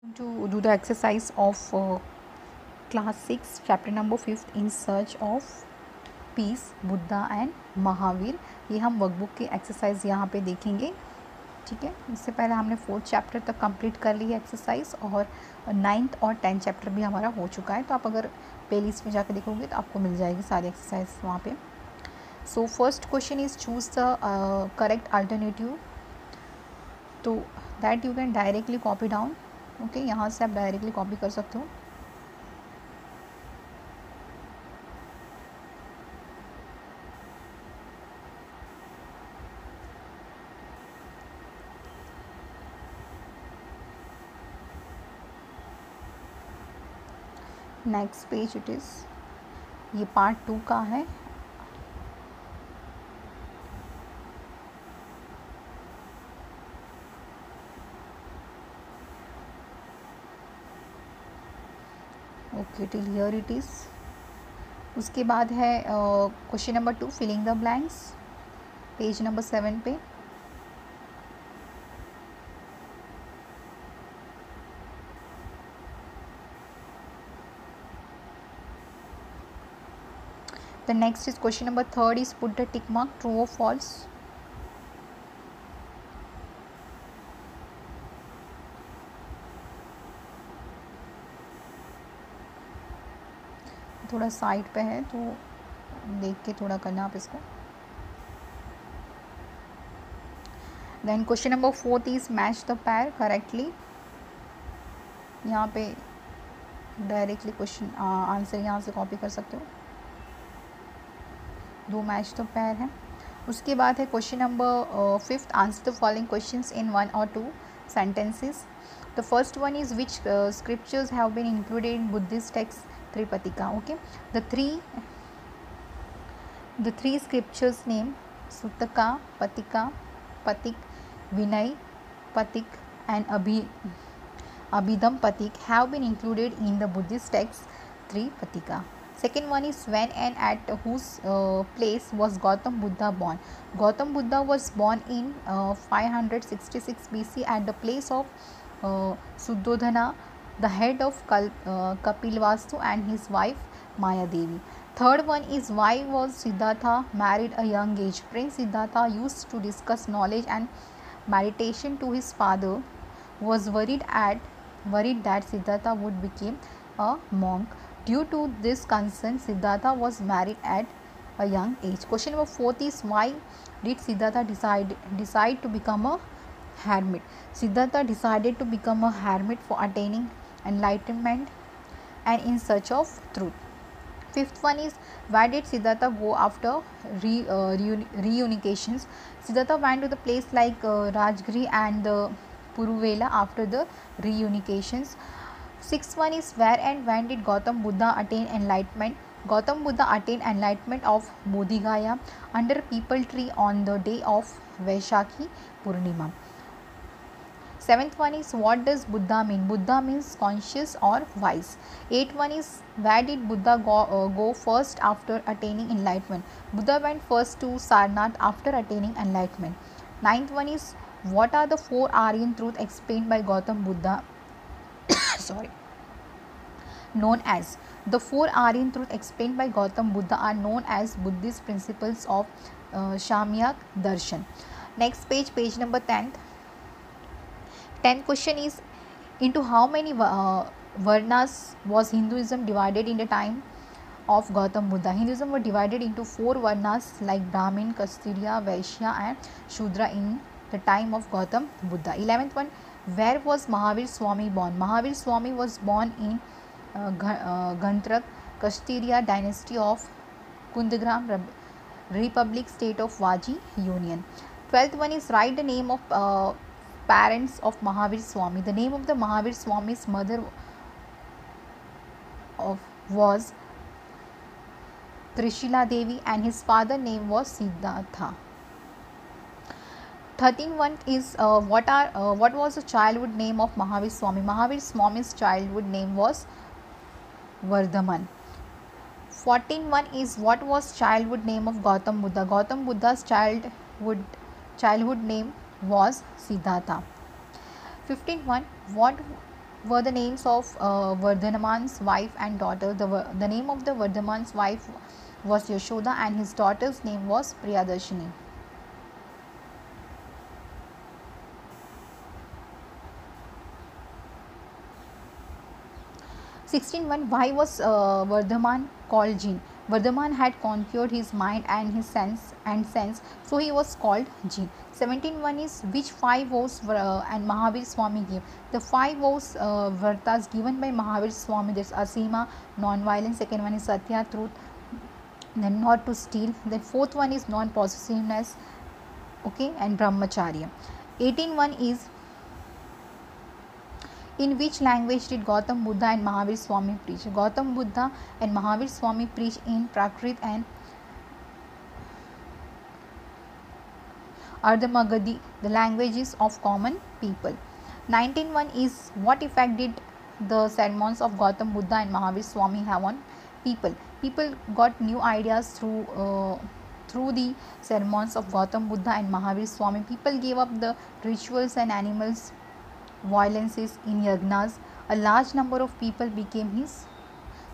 To do the exercise of class 6 chapter number 5 in search of peace Buddha and Mahavir. ये हम workbook की exercise यहाँ पे देखेंगे। ठीक है, इससे पहले हमने 4th चैप्टर तक कंप्लीट कर ली है एक्सरसाइज और 9th और 10th चैप्टर भी हमारा हो चुका है। तो आप अगर प्लेलिस्ट में जाकर देखोगे तो आपको मिल जाएगी सारी एक्सरसाइज वहाँ पे। So first question is choose the correct alternative, तो that you can directly copy down. Okay, यहाँ से आप डायरेक्टली कॉपी कर सकते हो। नेक्स्ट पेज इट इज़, ये पार्ट 2 का है। Okay, till here it is. उसके बाद है question number 2, filling the blanks, page number 7 पे। The next is question number 3 is put the tick mark true or false. थोड़ा साइड पे है तो देख के थोड़ा करना आप इसको। Then question number 4 is match the pair correctly. यहाँ पे डायरेक्टली क्वेश्चन आंसर यहाँ से कॉपी कर सकते हो। 2 मैच द पैर है। उसके बाद है question number 5, answer the following questions in 1 or 2 sentences. The first one is which scriptures have been included in Buddhist text Tripatika. Okay, the three scriptures name Suttaka, Patika, Patik, Vinay, Patik and Abhidham Patik have been included in the Buddhist text Tripatika. Second one is when and at whose place was Gautam Buddha born. Gautam Buddha was born in 566 BC at the place of Suddhodana, the head of Kapilvastu and his wife Maya Devi. Third one is why was Siddhartha married a young age. Prince Siddhartha used to discuss knowledge and meditation to his father, was worried that Siddhartha would become a monk. Due to this concern, Siddhartha was married at a young age. Question number 4 is why did Siddhartha decide to become a hermit. Siddhartha decided to become a hermit for attaining enlightenment and in search of truth. Fifth one is why did Siddhartha go after reunifications. Siddhartha went to the place like Rajgiri and Puruvela after the reunifications. Sixth one is where and when did Gautam Buddha attain enlightenment. Gautam Buddha attained enlightenment of Bodhigaya under peepal tree on the day of Vaishakhi Purnima. Seventh one is what does Buddha mean. Buddha means conscious or wise. Eighth one is where did Buddha go first after attaining enlightenment. Buddha went first to Sarnath after attaining enlightenment. Ninth one is what are the 4 Aryan truths explained by Gautam Buddha known as. The 4 Aryan truths explained by Gautam Buddha are known as Buddhist principles of Samyak Darshan. Next page number 10th. 10th question is into how many varnas was Hinduism divided in the time of Gautam Buddha. Hinduism was divided into 4 varnas like Brahmin, Kshatriya, Vaishya and Shudra in the time of Gautam Buddha. 11th one, where was Mahavir Swami born. Mahavir Swami was born in Gantrak, Kshatriya dynasty of Kundagram, Republic state of Vaji Union. 12th one is write the name of parents of Mahavir Swami. The name of the Mahavir Swami's mother was Trishila Devi and his father name was Siddhartha. 13th one is what was the childhood name of Mahavir Swami. Mahavir Swami's childhood name was Vardhaman. 14th one is what was childhood name of Gautam Buddha. Gautam Buddha's childhood name was Siddhartha. 15th one, what were the names of Vardhaman's wife and daughter. The name of the Vardhaman's wife was Yashoda and his daughter's name was Priyadarshini. 16:1 Why was Vardhaman called Jin? Vardhaman had conquered his mind and his sense, so he was called Jin. 17:1 is which five vows and Mahavir Swami gave? The five vows Vartas given by Mahavir Swami, there's Asima, non-violence. Second one is Satya, truth. Then not to steal. Then fourth one is non-possessiveness. Okay, and Brahmacharya. 18:1 is in which language did Gautam Buddha and Mahavir Swami preach? Gautam Buddha and Mahavir Swami preach in Prakrit and Ardhamagadi, the languages of common people. 19:1 is what effect did the sermons of Gautam Buddha and Mahavir Swami have on people? People got new ideas through the sermons of Gautam Buddha and Mahavir Swami. People gave up the rituals and animals violences in yagnas. A large number of people became his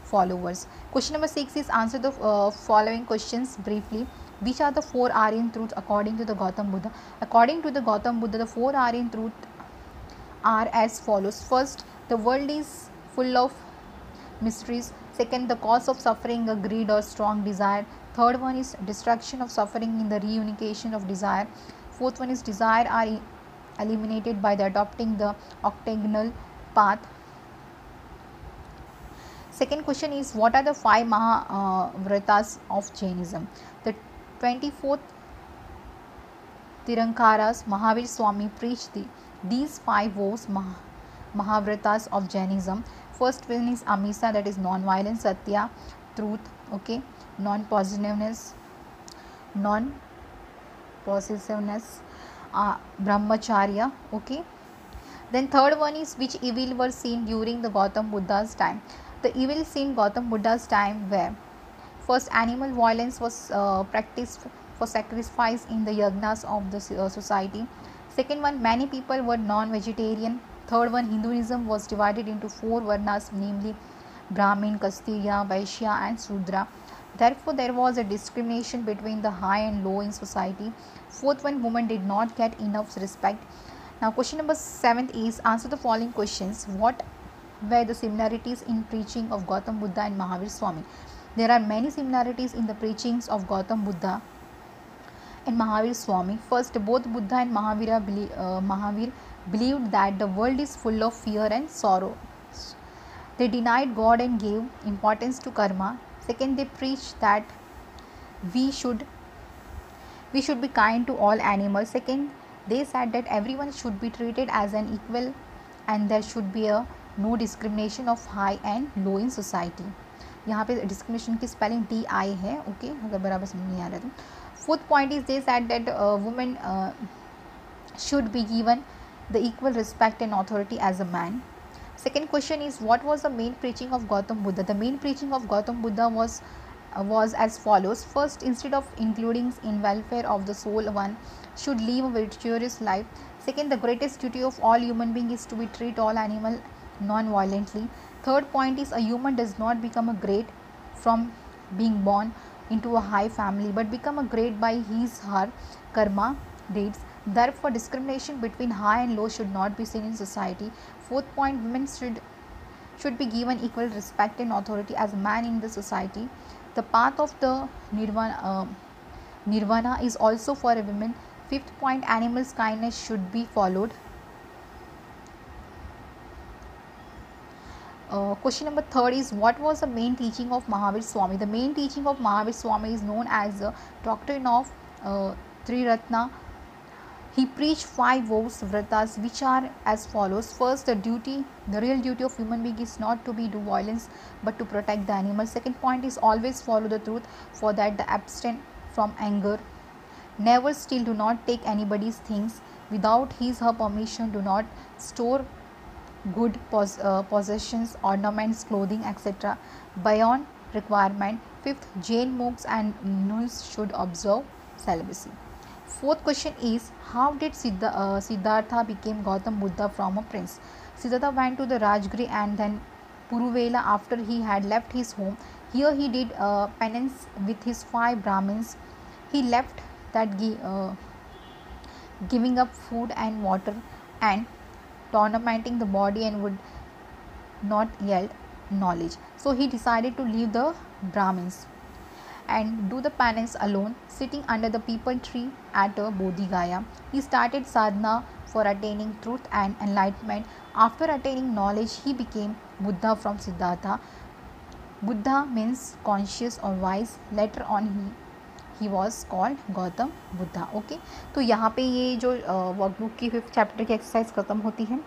followers. Question number 6 is answer the following questions briefly. Which are the four Aryan truths according to the Gautam Buddha? According to the Gautam Buddha, the four Aryan truths are as follows. First, the world is full of mysteries. Second, the cause of suffering, a greed or strong desire. Third one is destruction of suffering in the reunification of desire. Fourth one is desire are eliminated by the adopting the octagonal path. Second question is what are the five Mahavratas of Jainism? The 24th Tirankaras Mahavir Swami preached these five vows Mahavratas of Jainism. First one is Amisa, that is non-violence, Satya, truth, okay, non-possessiveness, Brahmacharya, okay. Then third one is which evil were seen during the Gautam Buddha's time? The evil seen Gautam Buddha's time were first animal violence was practiced for sacrifice in the yagnas of the society. Second one, many people were non-vegetarian. Third one, Hinduism was divided into four varnas, namely Brahmin, Kshatriya, Vaishya and Sudra. Therefore, there was a discrimination between the high and low in society. Fourth one, women did not get enough respect. Now, question number 7 is answer the following questions. What were the similarities in preaching of Gautam Buddha and Mahavir Swami? There are many similarities in the preachings of Gautam Buddha and Mahavir Swami. First, both Buddha and Mahavir believed that the world is full of fear and sorrow. They denied God and gave importance to karma. Second, they preached that we should be kind to all animals. Second, they said that everyone should be treated as an equal and there should be no discrimination of high and low in society. यहाँ पे discrimination की spelling DI है, okay, अगर बराबर समझ नहीं आ रहा तो. Fourth point is they said that women should be given the equal respect and authority as a man. Second question is what was the main preaching of Gautam Buddha? The main preaching of Gautam Buddha was as follows. First, instead of including in welfare of the soul, one should live a virtuous life. Second, the greatest duty of all human beings is to be treat all animal non-violently. Third point is a human does not become a great from being born into a high family but become a great by his her karma deeds. Therefore, discrimination between high and low should not be seen in society. Fourth point, women should be given equal respect and authority as a man in the society. The path of the nirvana is also for a woman. Fifth point, animals' kindness should be followed. Question number 3 is what was the main teaching of Mahavir Swami? The main teaching of Mahavir Swami is known as the doctrine of Triratna. He preached 5 vows, vratas, which are as follows. First, the real duty of human being is not to be do violence but to protect the animal. Second point is always follow the truth, for that the abstain from anger. Never steal, do not take anybody's things without his her permission. Do not store good possessions, ornaments, clothing, etc. beyond requirement. Fifth, Jain monks and nuns should observe celibacy. Fourth question is how did Siddhartha became Gautam Buddha from a prince? Siddhartha went to the Rajgiri and then Puruvela after he had left his home. Here he did penance with his 5 Brahmins. He left that giving up food and water and tormenting the body and would not yield knowledge. So he decided to leave the Brahmins and do the penance alone, sitting under the peepal tree at a Bodhigaya. He started sadhana for attaining truth and enlightenment. After attaining knowledge, he became Buddha from Siddhartha. Buddha means conscious or wise. Later on he was called Gautam Buddha. Okay, तो यहाँ पे ये जो workbook की 5th chapter की exercise ख़त्म होती है.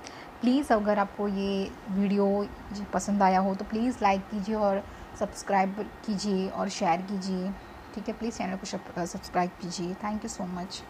प्लीज़ अगर आपको ये वीडियो पसंद आया हो तो प्लीज़ लाइक कीजिए और सब्सक्राइब कीजिए और शेयर कीजिए. ठीक है, प्लीज़ चैनल को सब्सक्राइब कीजिए. Thank you so much.